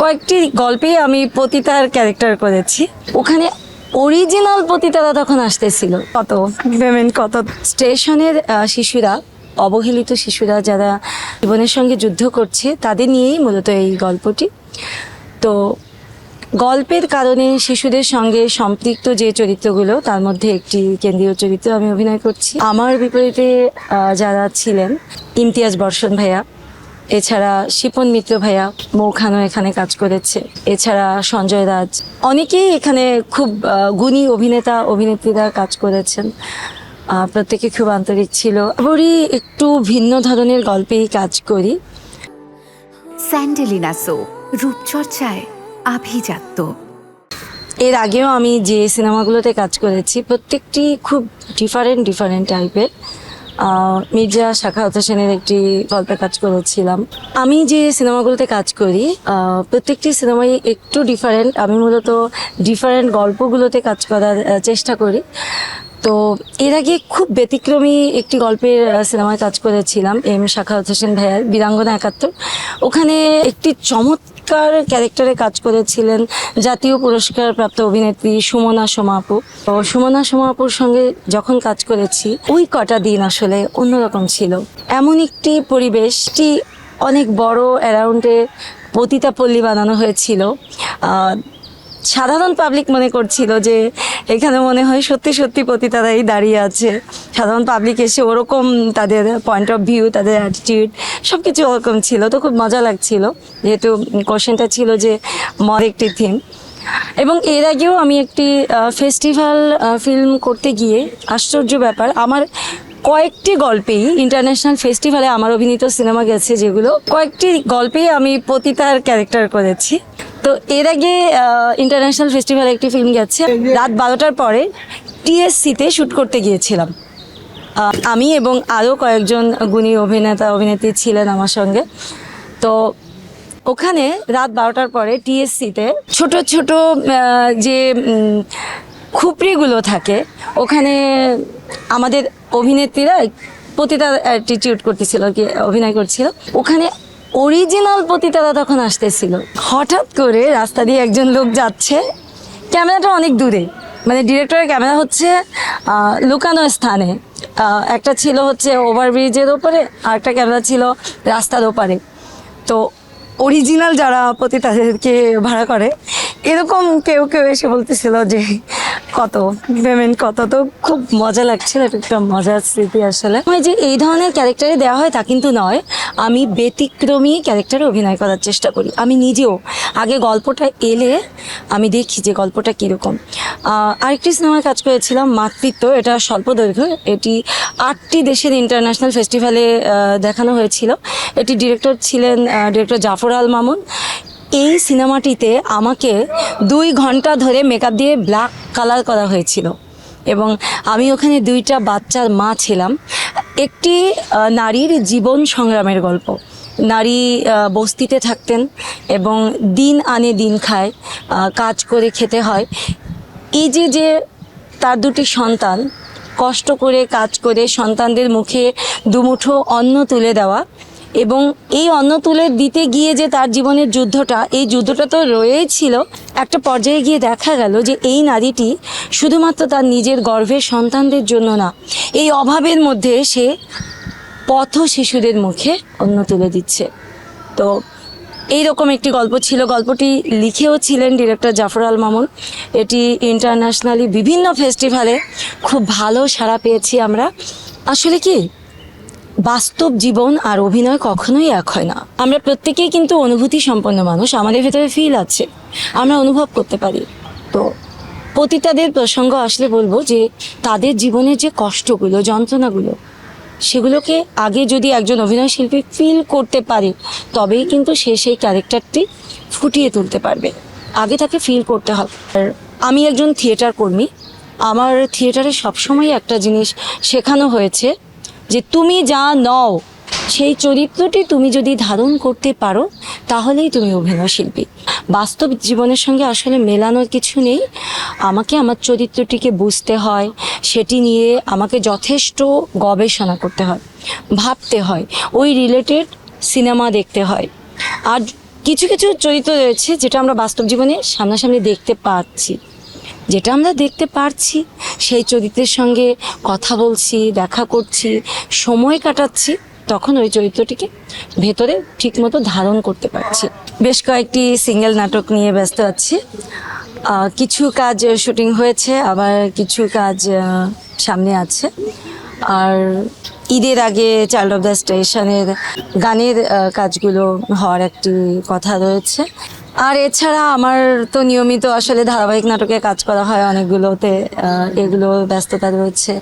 কয়েকটি গল্পে আমি পতিতার ক্যারেক্টার করেছি। ওখানে অরিজিনাল পতিতারা তখন আসতেছিল, কত পেমেন্ট, কত স্টেশনের শিশুরা, অবহেলিত শিশুরা যারা জীবনের সঙ্গে যুদ্ধ করছে, তাদের নিয়েই মূলত এই গল্পটি। তো গল্পের কারণে শিশুদের সঙ্গে সম্পৃক্ত যে চরিত্রগুলো, তার মধ্যে একটি কেন্দ্রীয় চরিত্র আমি অভিনয় করছি। আমার বিপরীতে যারা ছিলেন, ইমতিয়াজ বর্ষণ ভাইয়া, এছাড়া শিপন মিত্র ভাইয়া, মৌখানও এখানে কাজ করেছে, এছাড়া সঞ্জয় রাজ, অনেকেই এখানে খুব গুণী অভিনেতা অভিনেত্রীরা কাজ করেছেন। প্রত্যেকে খুব আন্তরিক ছিল। বড়ি একটু ভিন্ন ধরনের গল্পেই কাজ করি। স্যান্ডেলিনা সো, রূপচর্চায় আভিজাত্য। এর আগেও আমি যে সিনেমাগুলোতে কাজ করেছি প্রত্যেকটি খুব ডিফারেন্ট টাইপের। মির্জা শাখাওয়াত হোসেনের একটি গল্পে কাজ করেছিলাম। আমি যে সিনেমাগুলোতে কাজ করি প্রত্যেকটি সিনেমাই একটু ডিফারেন্ট। আমি মূলত ডিফারেন্ট গল্পগুলোতে কাজ করার চেষ্টা করি। তো এর আগে খুব ব্যতিক্রমী একটি গল্পের সিনেমায় কাজ করেছিলাম, এম শাখাওয়াত হোসেন ভাইয়ার বীরাঙ্গনা ৭১। ওখানে একটি চমৎকার ক্যারেক্টারে কাজ করেছিলেন জাতীয় পুরস্কার প্রাপ্ত অভিনেত্রী সুমনা সোমা আপু। তো সুমনা সোমা আপুর সঙ্গে যখন কাজ করেছি, ওই কটা দিন আসলে অন্যরকম ছিল। এমন একটি পরিবেশটি অনেক বড় অ্যারাউন্ডে পতিতা পল্লী বানানো হয়েছিল। সাধারণ পাবলিক মনে করছিল যে এখানে মনে হয় সত্যি সত্যি পতিতারাই দাঁড়িয়ে আছে। সাধারণ পাবলিক এসে ওরকম তাদের পয়েন্ট অফ ভিউ, তাদের অ্যাটিটিউড সব কিছু ওরকম ছিল। তো খুব মজা লাগছিল, যেহেতু কোশ্চেনটা ছিল যে মর একটি থিম। এবং এর আগেও আমি একটি ফেস্টিভ্যাল ফিল্ম করতে গিয়ে আশ্চর্য ব্যাপার, আমার কয়েকটি গল্পেই ইন্টারন্যাশনাল ফেস্টিভ্যালে আমার অভিনীত সিনেমা গেছে, যেগুলো কয়েকটি গল্পেই আমি পতিতার ক্যারেক্টার করেছি। তো এর আগে ইন্টারন্যাশনাল ফেস্টিভ্যালে একটি ফিল্ম গেছে, রাত 12টার পরে টিএসসিতে শ্যুট করতে গিয়েছিলাম। আমি এবং আরও কয়েকজন গুণী অভিনেতা অভিনেত্রী ছিলেন আমার সঙ্গে। তো ওখানে রাত 12টার পরে টিএসসিতে ছোট ছোট যে খুপড়িগুলো থাকে, ওখানে আমাদের অভিনেত্রীরা পতিতার অ্যাটিটিউড করতেছিল, কি অভিনয় করছিল। ওখানে অরিজিনাল পতিতারা তখন আসতেছিল। হঠাৎ করে রাস্তা দিয়ে একজন লোক যাচ্ছে, ক্যামেরাটা অনেক দূরে, মানে ডিরেক্টরের ক্যামেরা হচ্ছে লুকানো স্থানে। একটা ছিল হচ্ছে ওভারব্রিজের ওপরে, আর একটা ক্যামেরা ছিল রাস্তার ওপারে। তো অরিজিনাল যারা পতিতাদেরকে ভাড়া করে, এরকম কেউ কেউ এসে বলতেছিল যে কত পেমেন্ট, কত। তো খুব মজা লাগছিল, একটা মজার স্মৃতি আসলে। যে এই ধরনের ক্যারেক্টারে দেওয়া হয় তা কিন্তু নয়, আমি ব্যতিক্রমী ক্যারেক্টারে অভিনয় করার চেষ্টা করি। আমি নিজেও আগে গল্পটা এলে আমি দেখি যে গল্পটা কীরকম। আরেকটি সিনেমায় কাজ করেছিলাম মাতৃত্ব, এটা স্বল্প দৈর্ঘ্য। এটি 8টি দেশের ইন্টারন্যাশনাল ফেস্টিভ্যালে দেখানো হয়েছিল। এটি ডিরেক্টর ছিলেন ডিরেক্টর জাফর আল মামুন। এই সিনেমাটিতে আমাকে 2 ঘন্টা ধরে মেকআপ দিয়ে ব্ল্যাক কালার করা হয়েছিল এবং আমি ওখানে 2টা বাচ্চার মা ছিলাম। একটি নারীর জীবন সংগ্রামের গল্প। নারী বস্তিতে থাকতেন এবং দিন আনে দিন খায়, কাজ করে খেতে হয়। এই যে তার 2টি সন্তান, কষ্ট করে কাজ করে সন্তানদের মুখে দুমুঠো অন্ন তুলে দেওয়া, এবং এই অন্ন তুলে দিতে গিয়ে যে তার জীবনের যুদ্ধটা, এই যুদ্ধটা তো রয়েই ছিল। একটা পর্যায়ে গিয়ে দেখা গেল যে এই নারীটি শুধুমাত্র তার নিজের গর্ভের সন্তানদের জন্য না, এই অভাবের মধ্যে সে পথ শিশুদের মুখে অন্ন তুলে দিচ্ছে। তো এইরকম একটি গল্প ছিল। গল্পটি লিখেও ছিলেন ডিরেক্টর জাফর আল মামুন। এটি ইন্টারন্যাশনালি বিভিন্ন ফেস্টিভ্যালে খুব ভালো সাড়া পেয়েছি আমরা। আসলে কি, বাস্তব জীবন আর অভিনয় কখনোই এক হয় না। আমরা প্রত্যেকেই কিন্তু অনুভূতি সম্পন্ন মানুষ, আমাদের ভেতরে ফিল আছে, আমরা অনুভব করতে পারি। তো পতিতাদের প্রসঙ্গ আসলে বলবো যে তাদের জীবনের যে কষ্টগুলো, যন্ত্রণাগুলো, সেগুলোকে আগে যদি একজন অভিনয় শিল্পী ফিল করতে পারে, তবেই কিন্তু সে সেই ক্যারেক্টারটি ফুটিয়ে তুলতে পারবে। আগে তাকে ফিল করতে হবে। আর আমি একজন থিয়েটার কর্মী, আমার থিয়েটারে সবসময় একটা জিনিস শেখানো হয়েছে যে তুমি যা নও, সেই চরিত্রটি তুমি যদি ধারণ করতে পারো, তাহলেই তুমি অভিনয় শিল্পী। বাস্তব জীবনের সঙ্গে আসলে মেলানোর কিছু নেই। আমাকে আমার চরিত্রটিকে বুঝতে হয়, সেটি নিয়ে আমাকে যথেষ্ট গবেষণা করতে হয়, ভাবতে হয়, ওই রিলেটেড সিনেমা দেখতে হয়। আর কিছু কিছু চরিত্র রয়েছে যেটা আমরা বাস্তব জীবনে সামনাসামনি দেখতে পাচ্ছি, যেটা আমরা দেখতে পারছি সেই চরিত্রের সঙ্গে কথা বলছি, দেখা করছি, সময় কাটাচ্ছি, তখন ওই চরিত্রটিকে ভেতরে ঠিকমতো ধারণ করতে পারছি। বেশ কয়েকটি সিঙ্গেল নাটক নিয়ে ব্যস্ত আছি। কিছু কাজ শুটিং হয়েছে, আবার কিছু কাজ সামনে আছে। আর ঈদের আগে চাইল্ড অফ দ্য স্টেশনের গানের কাজগুলো হওয়ার একটি কথা রয়েছে। আর এছাড়া আমার তো নিয়মিত আসলে ধারাবাহিক নাটকে কাজ করা হয় অনেকগুলোতে, এগুলো ব্যস্ততা রয়েছে।